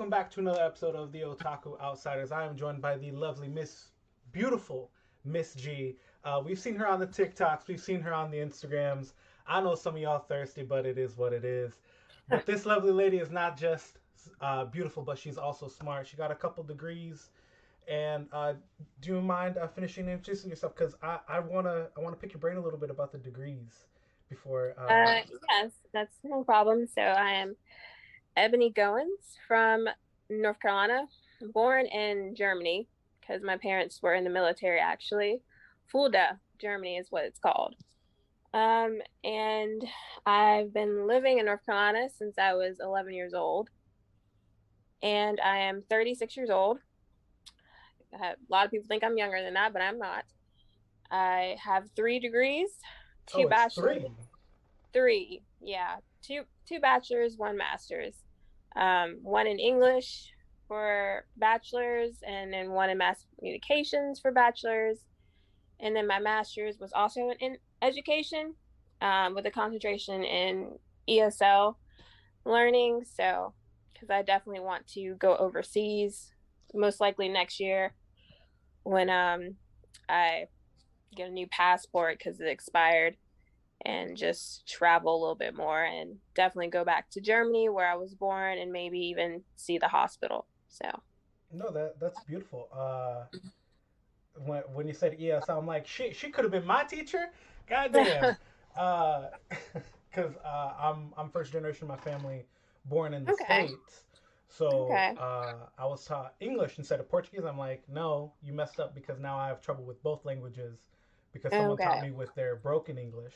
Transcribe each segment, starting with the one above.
welcome back to another episode of the Otaku Outsiders. I am joined by the lovely beautiful Miss G. We've seen her on the TikToks, we've seen her on the Instagrams. I know some of y'all thirsty, but it is what it is. But this lovely lady is not just beautiful, but she's also smart. She got a couple degrees. And do you mind finishing introducing yourself? Because I wanna pick your brain a little bit about the degrees before. Yes, that's no problem. So I am Ms.Goins from North Carolina, born in Germany because my parents were in the military actually. Fulda, Germany is what it's called. And I've been living in North Carolina since I was 11 years old, and I am 36 years old. A lot of people think I'm younger than that, but I'm not. I have 3 degrees, two Oh, it's bachelor's, three. three, yeah, two bachelors, one master's, one in English for bachelor's, and then one in mass communications for bachelor's, and then my master's was also in education, with a concentration in ESL learning. So, because I definitely want to go overseas, most likely next year when I get a new passport because it expired, and just travel a little bit more and definitely go back to Germany where I was born and maybe even see the hospital. So, No, that's beautiful. When you said ESL, I'm like, she could have been my teacher. Goddamn. Uh, because I'm first generation of my family born in the okay. States. So Okay. I was taught English instead of Portuguese. I'm like, no, you messed up because now I have trouble with both languages because someone taught Okay. me with their broken English,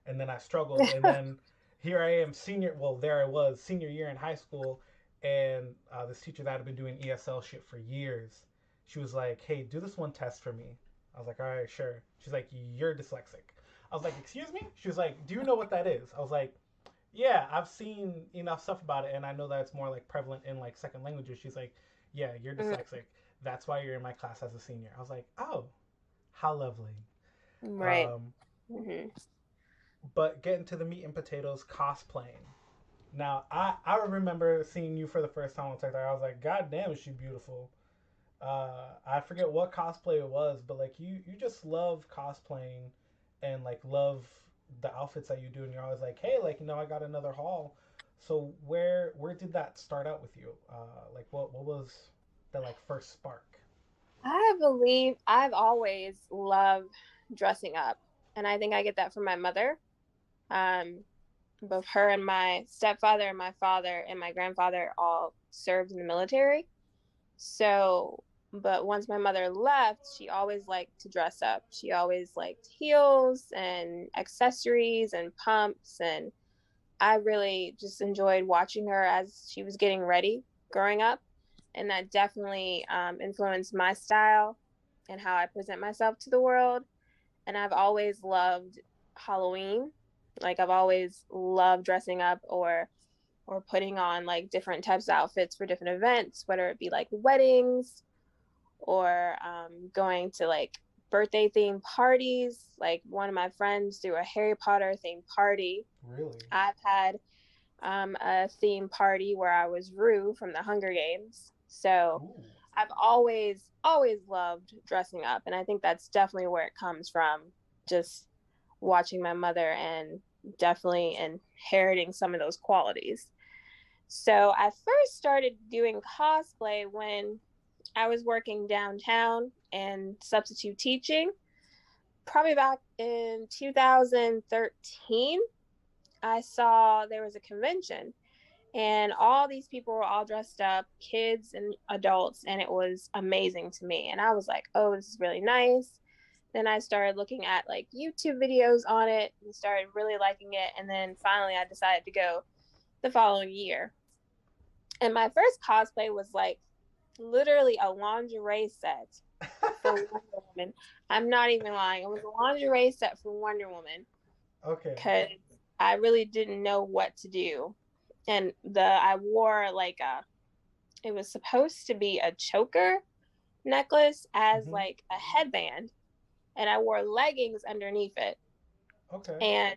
and then I struggled, and then here I am senior. Well, there I was senior year in high school, and this teacher that had been doing ESL shit for years, she was like, "Hey, do this one test for me." I was like, "All right, sure." She's like, "You're dyslexic." I was like, "Excuse me?" She was like, "Do you know what that is?" I was like, "Yeah, I've seen enough stuff about it, and I know that it's more like prevalent in like second languages." She's like, "Yeah, you're Mhm. dyslexic. That's why you're in my class as a senior." I was like, "Oh, how lovely." Right. Um, Hmm. but getting to the meat and potatoes, cosplaying. Now, I remember seeing you for the first time on TikTok. I was like, God damn, is she beautiful? I forget what cosplay it was, but like you just love cosplaying and like love the outfits that you do, and you're always like, hey, like I got another haul. So where did that start out with you? Like what was the like first spark? I believe I've always loved dressing up, and I think I get that from my mother. Um, Both her and my stepfather and my father and my grandfather all served in the military. So, but once my mother left, she always liked to dress up. She always liked heels and accessories and pumps. And I really just enjoyed watching her as she was getting ready growing up. And that definitely influenced my style and how I present myself to the world. And I've always loved Halloween. Like I've always loved dressing up or putting on like different types of outfits for different events, whether it be like weddings or going to like birthday themed parties. Like one of my friends threw a Harry Potter themed party. Really? I've had a theme party where I was Rue from the Hunger Games. So Ooh. I've always loved dressing up. And I think that's definitely where it comes from. Just watching my mother and definitely inheriting some of those qualities. So I first started doing cosplay when I was working downtown and substitute teaching, probably back in 2013. I saw there was a convention and all these people were all dressed up, kids and adults, and it was amazing to me. And I was like, oh, this is really nice. Then I started looking at like YouTube videos on it and started really liking it. And then finally I decided to go the following year. And my first cosplay was like literally a lingerie set for Wonder Woman. I'm not even lying. It was a lingerie set for Wonder Woman Okay. because I really didn't know what to do. And I wore like a it was supposed to be a choker necklace as Hmm. like a headband, and I wore leggings underneath it. Okay. And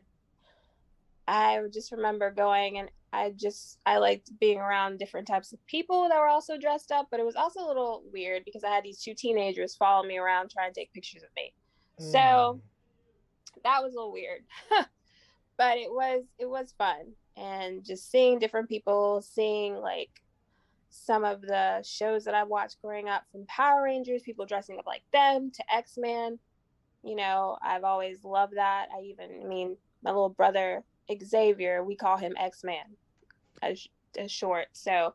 I just remember going, and I liked being around different types of people that were also dressed up, but it was also a little weird because I had these two teenagers follow me around trying to take pictures of me. Mm. So that was a little weird. But it was fun, and just seeing different people, seeing like some of the shows that I watched growing up, from Power Rangers, people dressing up like them, to X-Men. I've always loved that. I mean, my little brother Xavier, we call him X-Man as short. So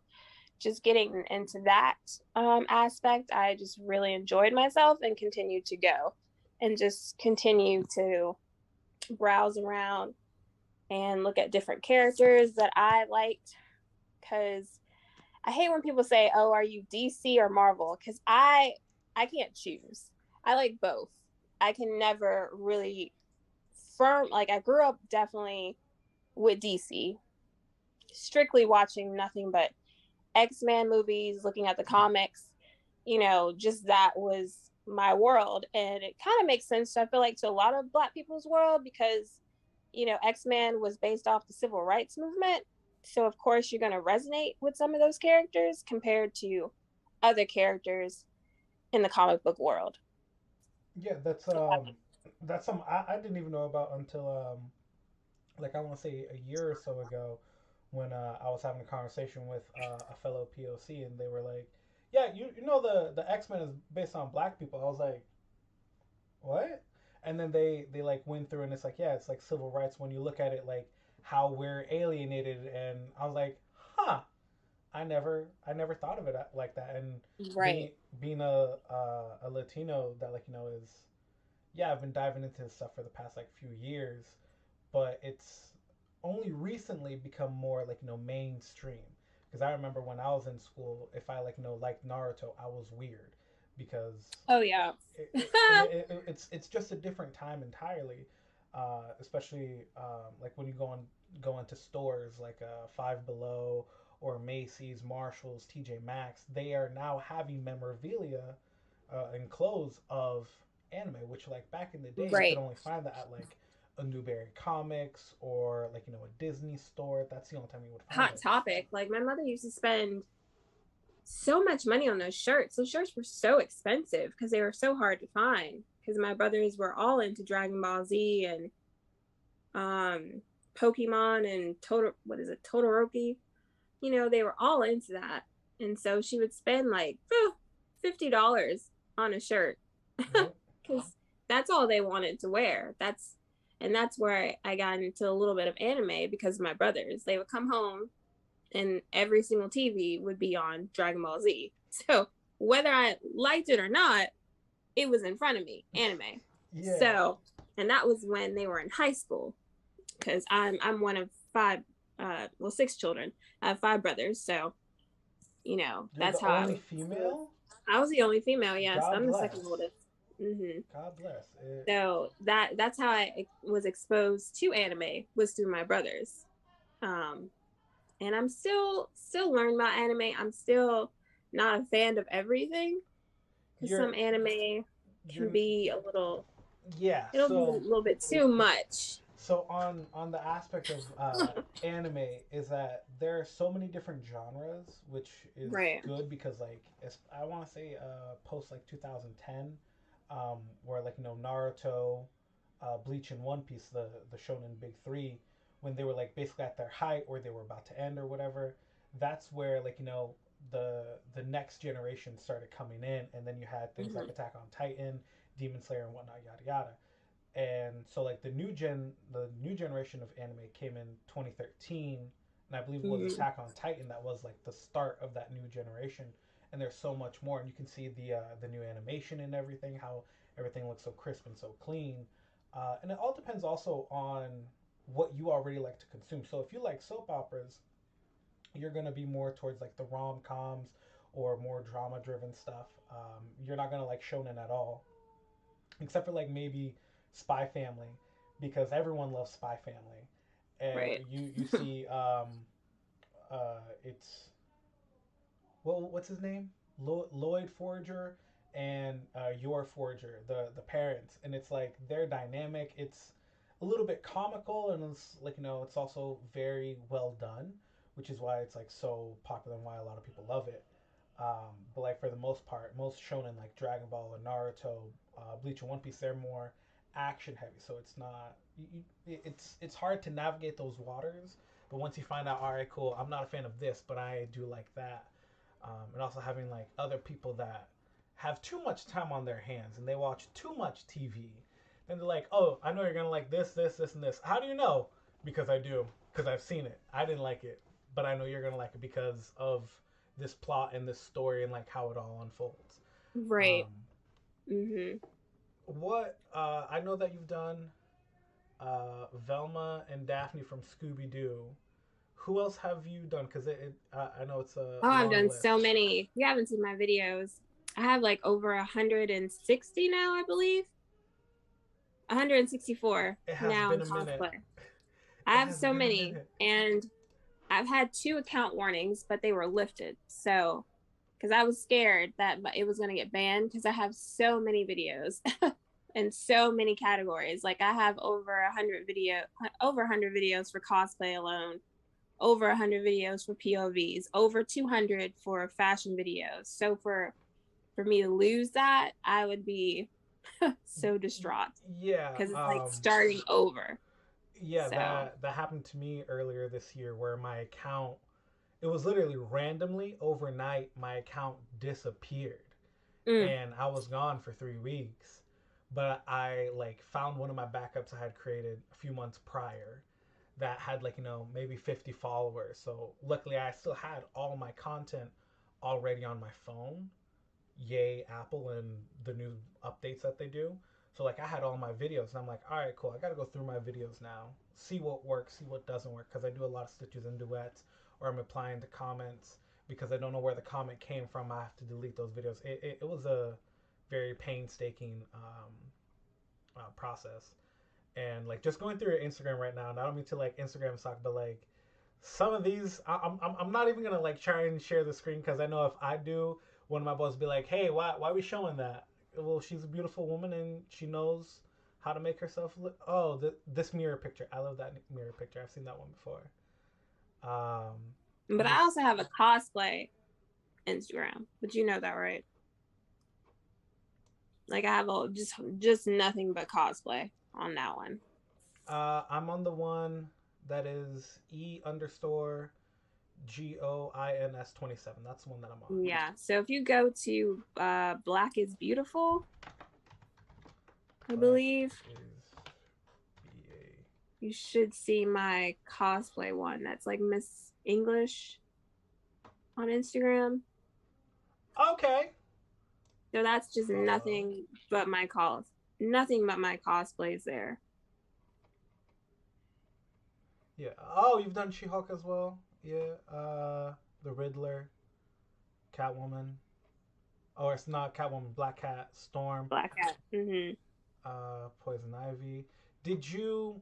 just getting into that aspect, I just really enjoyed myself and continued to go and just continue to browse around and look at different characters that I liked, because I hate when people say, "Oh, are you DC or Marvel?" Because I can't choose. I like both. I can never really firm like I grew up definitely with DC, strictly watching nothing but X-Men movies, looking at the comics. Just that was my world, and it kind of makes sense. I feel like to a lot of Black people's world, because X-Men was based off the civil rights movement. So of course you're going to resonate with some of those characters compared to other characters in the comic book world. Yeah, that's some I didn't even know about until like I want to say a year or so ago when I was having a conversation with a fellow POC and they were like, "Yeah, you know the X Men is based on black people." I was like, "What?" And then they like went through and it's like, yeah, it's like civil rights when you look at it like how we're alienated, and I was like, "Huh." I never thought of it like that. And Right. being a Latino that like is, yeah, I've been diving into this stuff for the past like few years, but it's only recently become more like mainstream. Because I remember when I was in school, if I like liked Naruto, I was weird because Oh yeah. it's just a different time entirely. Especially like when you go into stores like Five Below or Macy's, Marshalls, TJ Maxx, they are now having memorabilia and clothes of anime, which like back in the day you could Right. only find that at like a Newberry Comics or like a Disney store. That's the only time you would find Hot it. topic. Like my mother used to spend so much money on those shirts. Those shirts were so expensive because they were so hard to find. Because my brothers were all into Dragon Ball Z and um Pokemon and what is it, Todoroki. They were all into that. And so she would spend like $50 on a shirt Yep. because that's all they wanted to wear. That's where I got into a little bit of anime because of my brothers. They would come home and every single TV would be on Dragon Ball Z. So whether I liked it or not, it was in front of me, anime. Yeah. So, and that was when they were in high school, because I'm one of five, six children. I have five brothers, so You're that's the how I only was. female? I was the only female. Yes, God I'm the second bless. oldest. God bless. So that's how I was exposed to anime, was through my brothers. Um, and I'm still learning about anime. I'm still not a fan of everything, because you're some anime can you're be a little, yeah, it'll be a little bit too much. so on the aspect of anime is that there are so many different genres, which is Right. good because like I want to say post like 2010, where like Naruto, Bleach, and One Piece, the Shonen Big Three, when they were like basically at their height or they were about to end or whatever. That's where like the next generation started coming in, and then you had things like Mm-hmm. Attack on Titan, Demon Slayer, and whatnot, yada yada. And so like the new generation of anime came in 2013, and I believe it was Mm-hmm. Attack on Titan that was like the start of that new generation. And there's so much more, and you can see the new animation and everything, how everything looks so crisp and so clean. And it all depends also on what you already like to consume. So if you like soap operas, you're gonna be more towards like the rom coms or more drama driven stuff. You're not gonna like shonen at all, except for like maybe Spy Family, because everyone loves Spy Family, and Right. you see it's what's his name, Lloyd Forger and Yor Forger, the parents, and it's like their dynamic. It's a little bit comical and it's like it's also very well done. which is why it's like so popular and why a lot of people love it. But like for the most part, most shonen like Dragon Ball or Naruto, Bleach and One Piece, they're more action heavy. So it's not it's hard to navigate those waters. But once you find out, all right, cool, I'm not a fan of this, but I do like that. And also having like other people that have too much time on their hands and they watch too much TV. Then they're like, oh, I know you're gonna like this, this, this, and this. How do you know? Because I do. Because I've seen it. I didn't like it, but I know you're gonna like it because of this plot and this story and like how it all unfolds. Right. Um, Mhm. what I know that you've done Velma and Daphne from Scooby Doo. Who else have you done? Because I know it's a Oh, I've long done list. so many. You haven't seen my videos. I have like over 160 now, I believe. 164 It has now in been a minute. cosplay. I It have has so been a many, minute. and I've had 2 account warnings, but they were lifted. So, because I was scared that it was going to get banned because I have so many videos and so many categories. Like I have over 100 videos for cosplay alone, over 100 videos for POVs, over 200 for fashion videos. So for me to lose that, I would be so distraught Yeah. because it's like starting over. Yeah. So, That happened to me earlier this year, where my account, it was literally randomly overnight, my account disappeared, mm, and I was gone for 3 weeks. But I like found one of my backups I had created a few months prior that had like maybe 50 followers. So luckily I still had all my content already on my phone. Yay Apple and the new updates that they do. So like I had all my videos and I'm like, all right, cool. I got to go through my videos now, see what works, see what doesn't work, because I do a lot of stitches and duets, or I'm applying to comments because I don't know where the comment came from. I have to delete those videos. It was a very painstaking process. And like just going through your Instagram right now, and I don't mean to like Instagram suck, but like some of these, I'm not even gonna like try and share the screen because I know if I do, one of my boys will be like, hey, why are we showing that? Well, she's a beautiful woman and she knows how to make herself look. Oh, this mirror picture, I love that mirror picture. I've seen that one before. Um, but let me. I also have a cosplay Instagram. But you know that, right? Like I have just nothing but cosplay on that one. I'm on the one that is E_GOINS 27. That's the one that I'm on. Yeah. So if you go to Black is Beautiful, I Black believe, is BA. you should see my cosplay one. That's like Miss English on Instagram. Okay. So that's just nothing but my cosplays there. Yeah. Oh, you've done She-Hulk as well. Yeah. The Riddler, Catwoman. Oh, it's not Catwoman. Black Cat, Storm, Black Hat. Mm-hmm. Poison Ivy. Did you?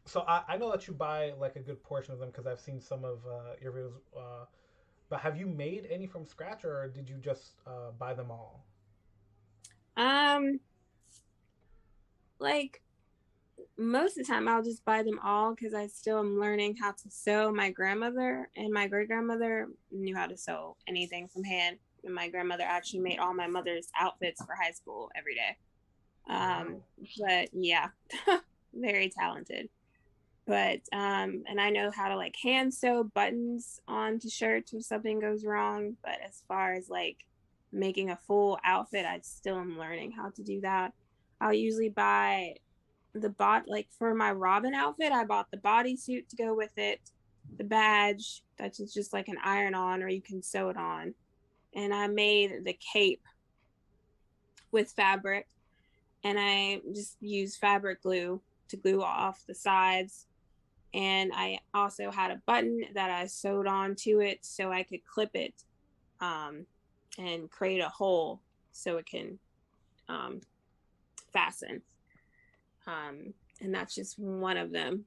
So I know that you buy like a good portion of them because I've seen some of your videos. But have you made any from scratch, or did you just buy them all? Um, like most of the time I'll just buy them all because I still am learning how to sew. My grandmother and my great grandmother knew how to sew anything from hand. And my grandmother actually made all my mother's outfits for high school every day. Um, Wow. but yeah, very talented. But and I know how to like hand sew buttons onto shirts if something goes wrong. But as far as like making a full outfit, I still am learning how to do that. I'll usually buy like for my Robin outfit, I bought the bodysuit to go with it, the badge that's just like an iron on or you can sew it on. And I made the cape with fabric and I just used fabric glue to glue off the sides. And I also had a button that I sewed onto it so I could clip it um, and create a hole so it can um, fasten. And that's just one of them.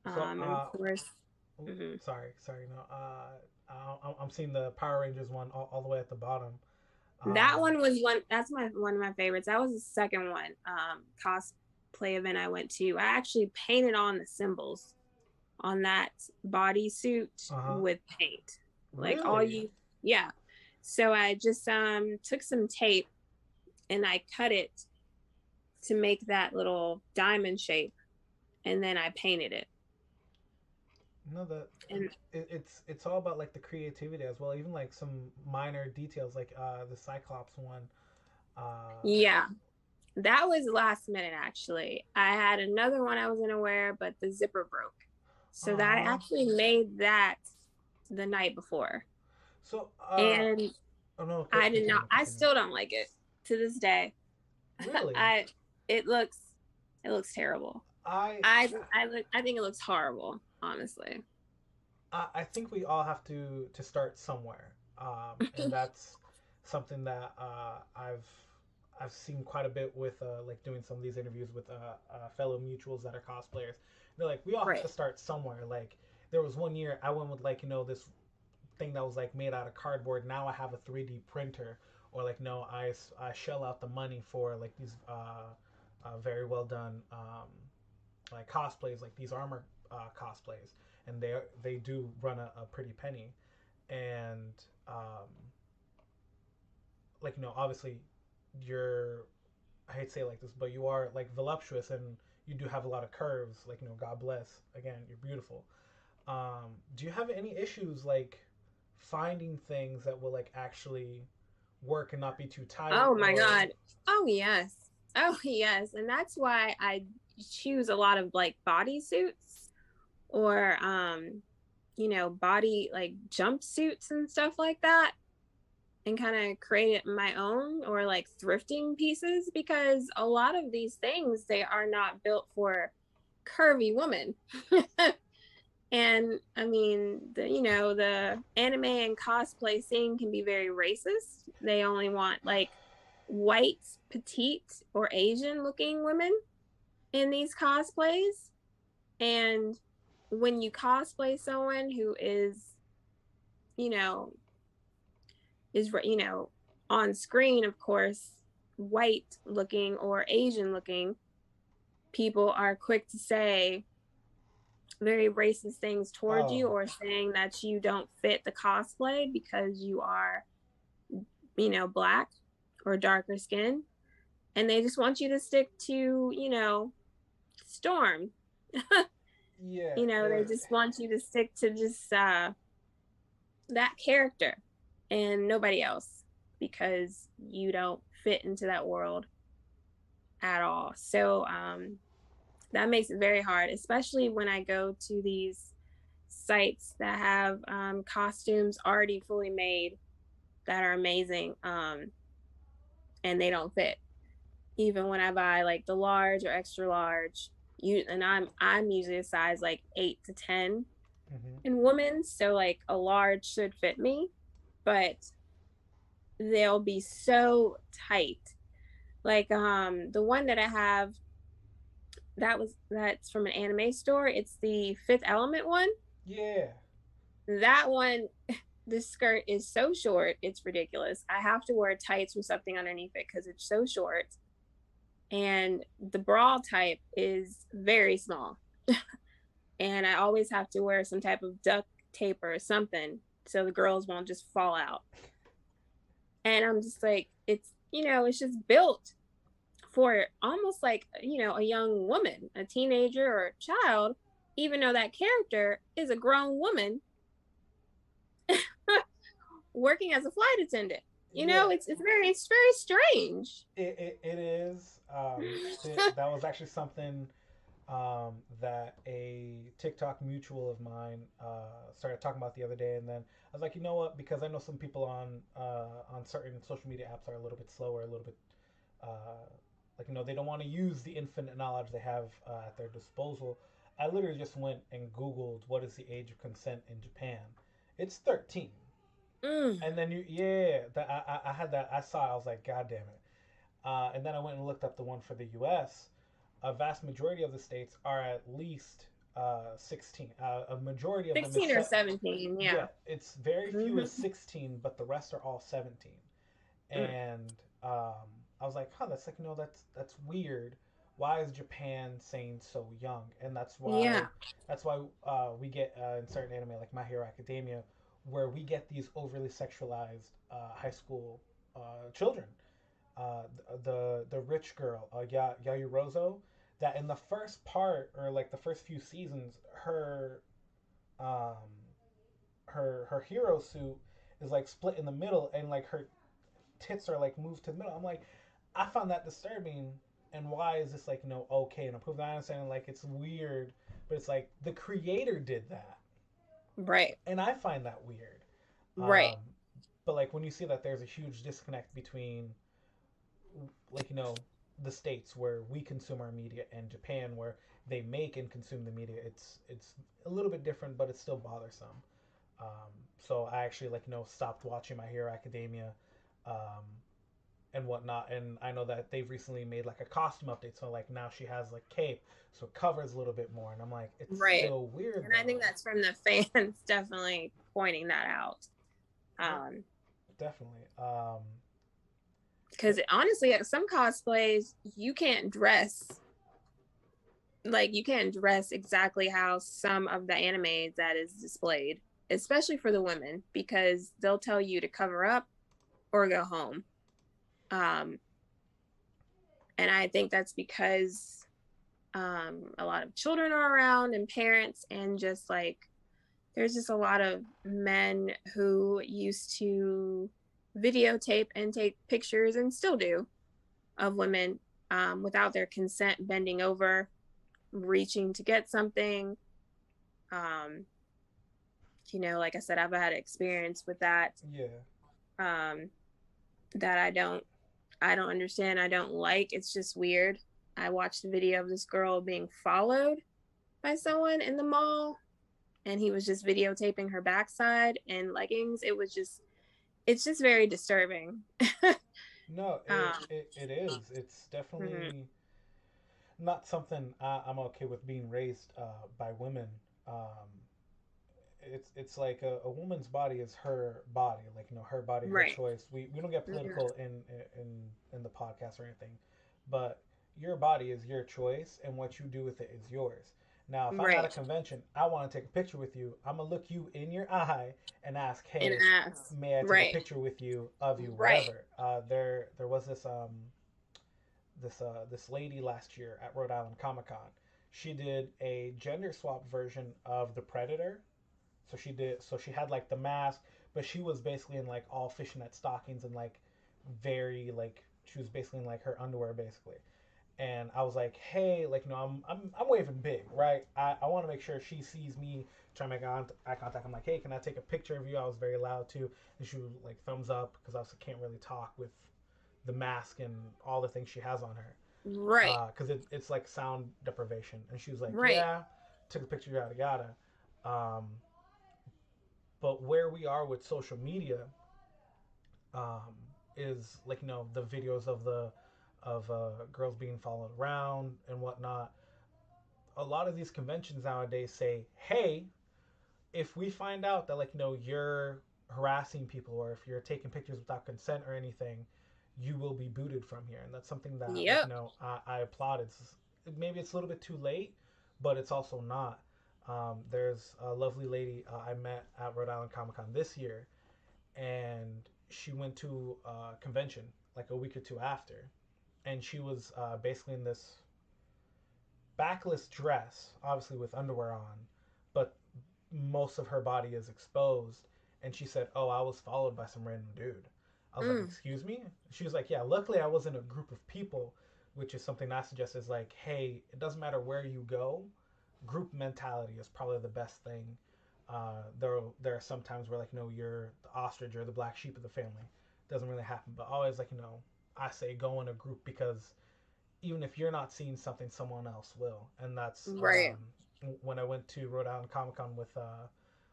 So And of course, mm-hmm. sorry. No. I'm seeing the Power Rangers one all the way at the bottom. That Um, one was that's one of my favorites. That was the second one cosplay event I went to. I actually painted on the symbols on that bodysuit Uh-huh. with paint. Like all Really? you, yeah. So I just took some tape and I cut it to make that little diamond shape, and then I painted it. No, that And it's all about like the creativity as well. Even like some minor details, like the Cyclops one. Uh, yeah, that was last minute actually. I had another one I was gonna wear, but the zipper broke. So that I Aw. actually made that the night before. So, And oh no, I did not continue, I continue. still don't like it to this day. Really? I it looks it looks terrible. I, I think it looks horrible, honestly. I think we all have to start somewhere, and that's something that I've seen quite a bit with like doing some of these interviews with fellow mutuals that are cosplayers. They're like, we all have Right. to start somewhere. Like there was one year I went with like this thing that was like made out of cardboard. Now I have a 3D printer, or like no, I shell out the money for like these very well done like cosplays, like these armor cosplays, and they do run a pretty penny, and um, like obviously you're, I hate to say it like this, but you are like voluptuous and you do have a lot of curves. Like God bless. Again, you're beautiful. Do you have any issues like finding things that will like actually work and not be too tight Oh my or? god. Oh yes. Oh yes. And that's why I choose a lot of like bodysuits or body like jumpsuits and stuff like that, and kind of create it my own, or like thrifting pieces, because a lot of these things, they are not built for curvy women. And I mean, the anime and cosplay scene can be very racist. They only want like white, petite, or Asian looking women in these cosplays. And when you cosplay someone who you know, is on screen, of course, white looking or Asian looking, people are quick to say very racist things towards Oh, you, or saying that you don't fit the cosplay because you are, black or darker skin. And they just want you to stick to, Storm. yeah. They just want you to stick to just that character and nobody else, because you don't fit into that world at all. So that makes it very hard, especially when I go to these sites that have costumes already fully made that are amazing, and they don't fit. Even when I buy like the large or extra large, and I'm usually a size like 8 to 10 Mm-hmm. in women, so like a large should fit me, but they'll be so tight. Like the one that I have, that's from an anime store. It's the Fifth Element one. Yeah. That one, the skirt is so short, it's ridiculous. I have to wear tights or something underneath it because it's so short. And the bra type is very small. And I always have to wear some type of duct tape or something so the girls won't just fall out. And I'm just like, it's just built for almost like, a young woman, a teenager or a child, even though that character is a grown woman working as a flight attendant. Yeah. It's very strange. It is. That was actually something that a TikTok mutual of mine started talking about the other day, and then I was like, you know what? Because I know some people on certain social media apps are a little bit slower, a little bit uh, like they don't want to use the infinite knowledge they have at their disposal. I literally just went and Googled what is the age of consent in Japan. It's 13. Mm. And then yeah, I had that. I saw. I was like, God damn it. And then I went and looked up the one for the U.S. A vast majority of the states are at least 16. A majority of them is 16 or 17, yeah. yeah. It's very few is Mm-hmm. 16, but the rest are all 17. Mm. And I was like, huh, that's like that's weird. why is Japan saying so young? And Yeah. that's why we get in certain anime like My Hero Academia, where we get these overly sexualized high school children. The rich girl, Yayurozo, that in the first part or like the first few seasons, um, her hero suit is like split in the middle, and like her tits are like moved to the middle. I'm like, I found that disturbing. And why is this like okay and approved? I understand like it's weird, but it's like the creator did that, Right. and I find that weird. Right. Um, but like when you see that there's a huge disconnect between like the states where we consume our media and Japan where they make and consume the media, it's a little bit different, but it's still bothersome. Um, so I actually like stopped watching My Hero Academia, um, and whatnot. And I know that they've recently made like a costume update, so like now she has like cape, so it covers a little bit more. And I'm like, it's Right. still weird And I think though. that's from the fans definitely pointing that out. Yeah, Um, definitely. because But honestly, at some cosplays, you can't dress like you can't dress exactly how some of the anime that is displayed, especially for the women, because they'll tell you to cover up or go home. Um, and I think that's because a lot of children are around and parents, and just like there's just a lot of men who used to videotape and take pictures and still do of women without their consent, bending over, reaching to get something. Um, like I said, I've had experience with that. yeah, Um, that I don't understand. I don't like. It's just weird. I watched a video of this girl being followed by someone in the mall, and he was just videotaping her backside in leggings. It's just very disturbing. no, um, it is. It's mhm. definitely not something I'm okay with being raised by women. Um, it's like a woman's body is her body, like her body, her Right. choice. We don't get Mhm. political in the podcast or anything, but your body is your choice, and what you do with it is yours. Now, if I'm at a Right. convention, I want to take a picture with you. I'm gonna look you in your eye and ask, And "Hey, ask. may I take a Right. picture with you of you, Right. whatever?" There was this lady last year at Rhode Island Comic Con. She did a gender swap version of the Predator. So she had like the mask, but she was basically in like all fishnet stockings and like very like she was basically in like her underwear basically. And I was like, hey, like I'm waving big, right? I want to make sure she sees me trying to make eye contact. I'm like, hey, can I take a picture of you? I was very loud too, and she would like thumbs up because I also can't really talk with the mask and all the things she has on her Right. because it's like sound deprivation. And she was like, Right. yeah, took a picture, yada yada. Um, but where we are with social media um, is like the videos of girls being followed around and whatnot. A lot of these conventions nowadays say, hey, if we find out that like you're harassing people or if you're taking pictures without consent or anything, you will be booted from here. And that's something that like Yep. I applaud. Maybe it's a little bit too late, but it's also not. There's a lovely lady I met at Rhode Island Comic Con this year, and she went to a convention like a week or two after, and she was basically in this backless dress, obviously with underwear on, but most of her body is exposed. And she said, "Oh, I was followed by some random dude." I was like, Mm. "Excuse me?" She was like, "Yeah, luckily I was in a group of people," which is something I suggest is like, hey, it doesn't matter where you go, group mentality is probably the best thing. There are some times where like you're the ostrich or the black sheep of the family. It doesn't really happen, but always like I say go in a group because even if you're not seeing something, someone else will. And that's Right. when I went to Rhode Island Comic Con with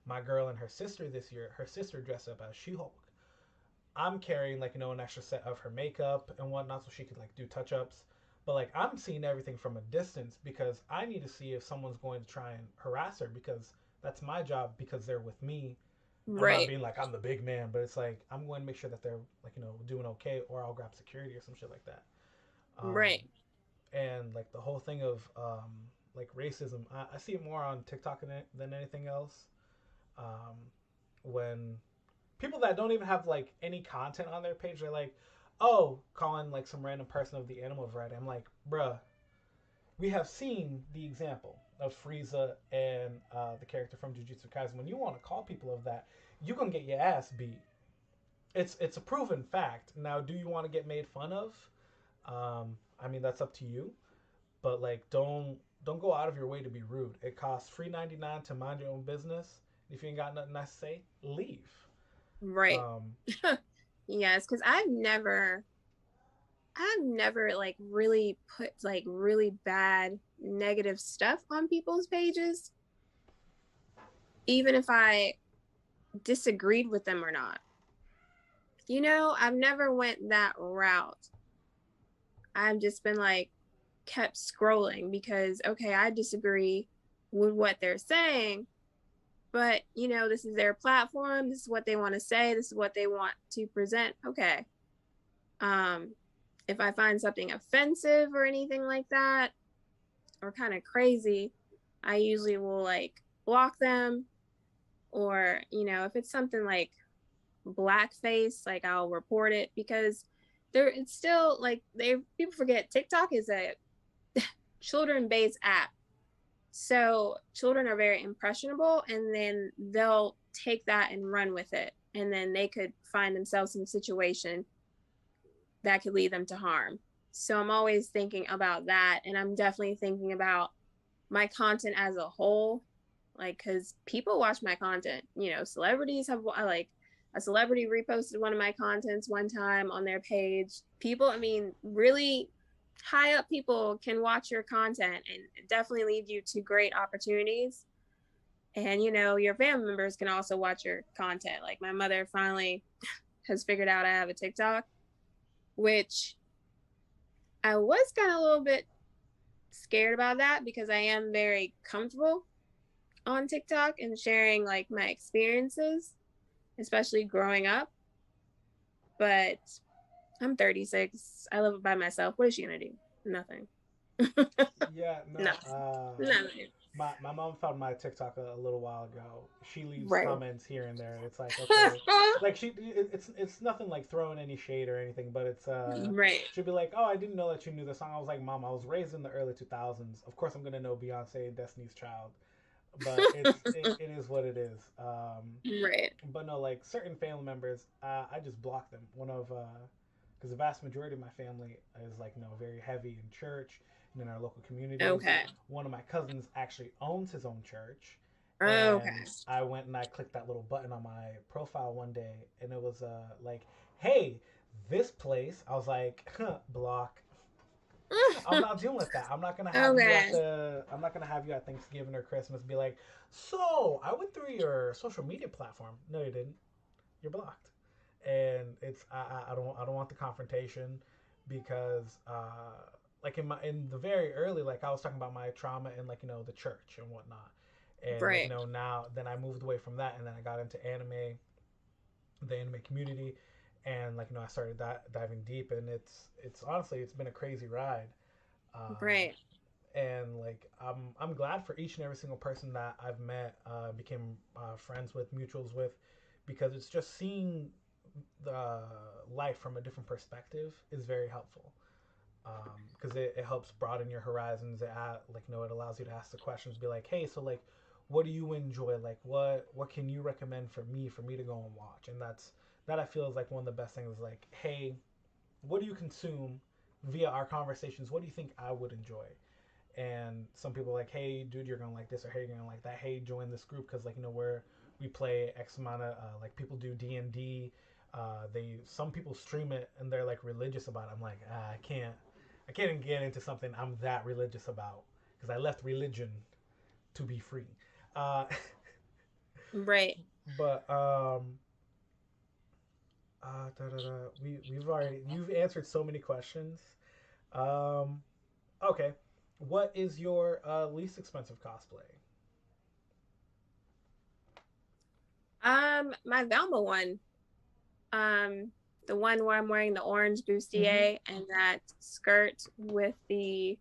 my girl and her sister this year. Her sister dressed up as She-Hulk. I'm carrying like an extra set of her makeup and whatnot, so she could like do touch ups. But like I'm seeing everything from a distance because I need to see if someone's going to try and harass her because that's my job because they're with me. And I'm not Right. being like I'm the big man, but it's like I'm going to make sure that they're like doing okay, or I'll grab security or some shit like that. Um, Right. and like the whole thing of like racism. I see it more on TikTok than anything else. Um, when people that don't even have like any content on their page, they're like, "Oh, calling like some random person of the animal variety." I'm like, "Bruh, we have seen the example of Frieza and the character from Jujutsu Kaisen. When you want to call people of that, you're gonna get your ass beat. It's a proven fact. Now, do you want to get made fun of? I mean, that's up to you. But like, don't go out of your way to be rude. It costs $3.99 to mind your own business. If you ain't got nothing nice to say, leave. Right. Um, Yes, because I've never like really put like really bad negative stuff on people's pages, even if I disagreed with them or not. I've never went that route. I've just been like kept scrolling because okay, I disagree with what they're saying, but this is their platform, this is what they want to say, this is what they want to present. Okay. Um if I find something offensive or anything like that or kind of crazy, I usually will like block them, or if it's something like blackface, like I'll report it because it's still like they people forget TikTok is a children based app. So children are very impressionable, and then they'll take that and run with it. And then they could find themselves in a situation that could lead them to harm. So I'm always thinking about that. And I'm definitely thinking about my content as a whole. Like, because people watch my content. Celebrities have, like, a celebrity reposted one of my contents one time on their page. People, I mean, really high up people can watch your content and definitely lead you to great opportunities. And your family members can also watch your content. Like my mother finally has figured out I have a TikTok, which I was kind of a little bit scared about that because I am very comfortable on TikTok and sharing like my experiences, especially growing up. But I'm 36. I live by myself. What is she gonna do? Nothing. yeah, no. Nothing. Nothing. My mom found my TikTok a little while ago. She leaves Right. comments here and there. It's like okay, like it's nothing like throwing any shade or anything, but it's Right. she'd be like, oh, I didn't know that you knew the song. I was like, Mom, I was raised in the early 2000s. Of course, I'm gonna know Beyonce and Destiny's Child, but it is what it is. Right. But no, like certain family members, I just block them. One of because the vast majority of my family is like very heavy in church and in our local communities. Okay. One of my cousins actually owns his own church, Okay. and I went and I clicked that little button on my profile one day, and it was like, hey, this place. I was like, block. I'm not dealing with that. I'm not gonna have you at Okay. the. I'm not gonna have you at Thanksgiving or Christmas. Be like, so I went through your social media platform. No, you didn't. You're blocked. And I don't want the confrontation because like in the very early, like I was talking about my trauma in like the church and whatnot, and like Right. now then I moved away from that and then I got into the anime community, and like I started diving deep, and it's honestly it's been a crazy ride. um, Right. and like I'm glad for each and every single person that I've met, became friends with, mutuals with, because it's just seeing the life from a different perspective is very helpful. Because it helps broaden your horizons. Like it allows you to ask the questions, be like, hey, so like, what do you enjoy? Like, what can you recommend for me to go and watch? And that I feel is like one of the best things. Like, hey, what do you consume via our conversations? What do you think I would enjoy? And some people are like, hey, dude, you're gonna like this, or hey, you're gonna like that. Hey, join this group because like we play X amount of like people do D&D. They some people stream it and they're like religious about it. I'm like, I can't even get into something I'm that religious about because I left religion to be free. Uh, Right. but da, da, da. You've answered so many questions. Um, okay, what is your least expensive cosplay? My Velma one. the one where I'm wearing the orange bustier and that skirt with the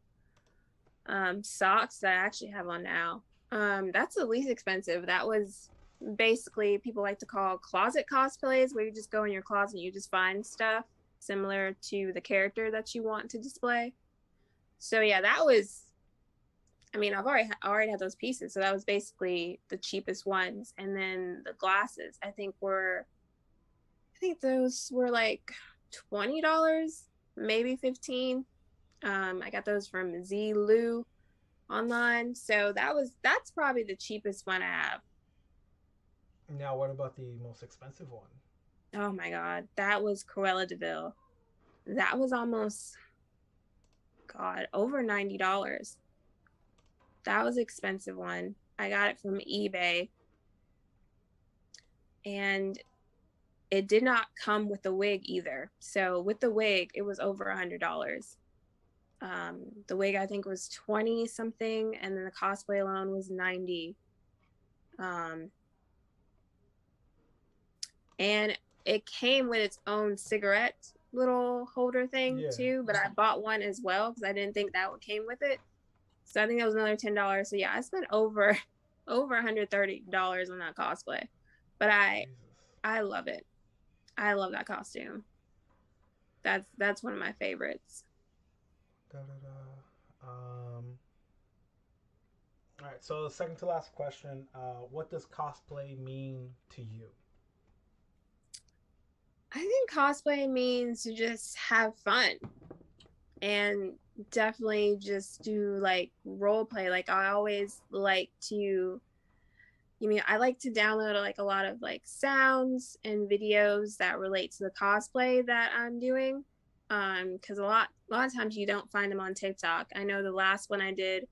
socks that I actually have on now. That's the least expensive. That was basically people like to call closet cosplays, where you just go in your closet and you just find stuff similar to the character that you want to display. So yeah, that was. I mean, I've already had those pieces, so that was basically the cheapest ones. And then the glasses, I think those were like $20, maybe 15. I got those from Zlu online, so that's probably the cheapest one I have. Now, what about the most expensive one? Oh my god, that was Cruella de Vil. That was almost over $90. That was an expensive one. I got it from eBay, and it did not come with the wig either. So with the wig, it was over $100. The wig I think was 20 something, and then the cosplay alone was 90. And it came with its own cigarette little holder thing too, but I bought one as well because I didn't think that would came with it. So I think that was another $10. So yeah, I spent over $130 on that cosplay. But I love it. I love that costume. That's one of my favorites. All right, so the second to last question, what does cosplay mean to you? I think cosplay means to just have fun and definitely just do like role play. Like I always like to, I like to download like a lot of like sounds and videos that relate to the cosplay that I'm doing. Because a lot of times you don't find them on TikTok. I know the last one I did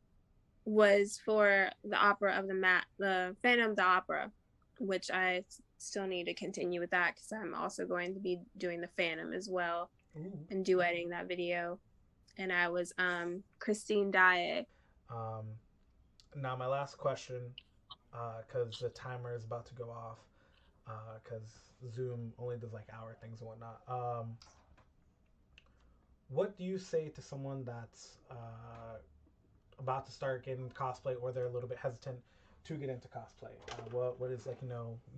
was for the opera of the Phantom of the Opera, which I still need to continue with that because I'm also going to be doing the Phantom as well. Ooh. And duetting that video. And I was Christine Daae. Now my last question, because the timer is about to go off, because Zoom only does like hour things and whatnot. What do you say to someone that's about to start getting cosplay, or they're a little bit hesitant to get into cosplay? What is like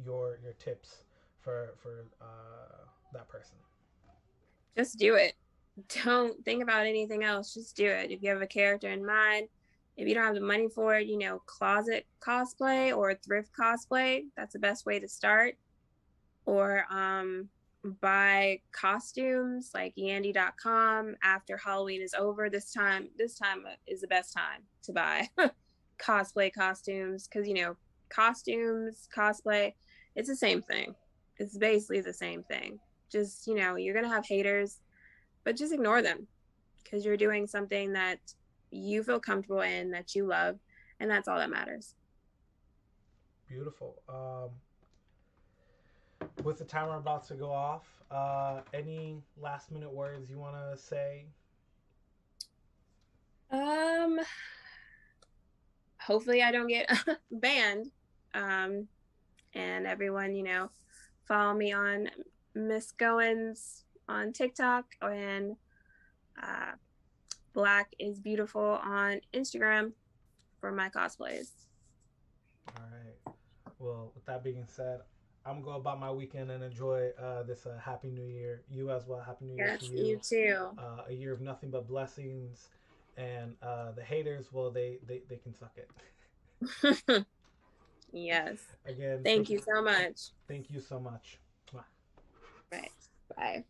your tips for that person? Just do it. Don't think about anything else. Just do it. If you have a character in mind, if you don't have the money for it, closet cosplay or thrift cosplay, that's the best way to start. Or buy costumes like yandy.com after Halloween is over. This time is the best time to buy cosplay costumes because costumes, cosplay, it's the same thing. It's basically the same thing. Just you're gonna have haters, but just ignore them because you're doing something that you feel comfortable in, that you love, and that's all that matters. Beautiful. With the timer about to go off, any last minute words you want to say? Hopefully I don't get banned. And everyone, follow me on Ms.Goins on TikTok and Black is Beautiful on Instagram for my cosplays. All right. Well, with that being said, I'm gonna go about my weekend and enjoy this Happy New Year. You as well. Happy New Year to you. You too. A year of nothing but blessings, and the haters, well, they can suck it. Yes. Again. Thank you so much. Thank you so much. Right. Bye.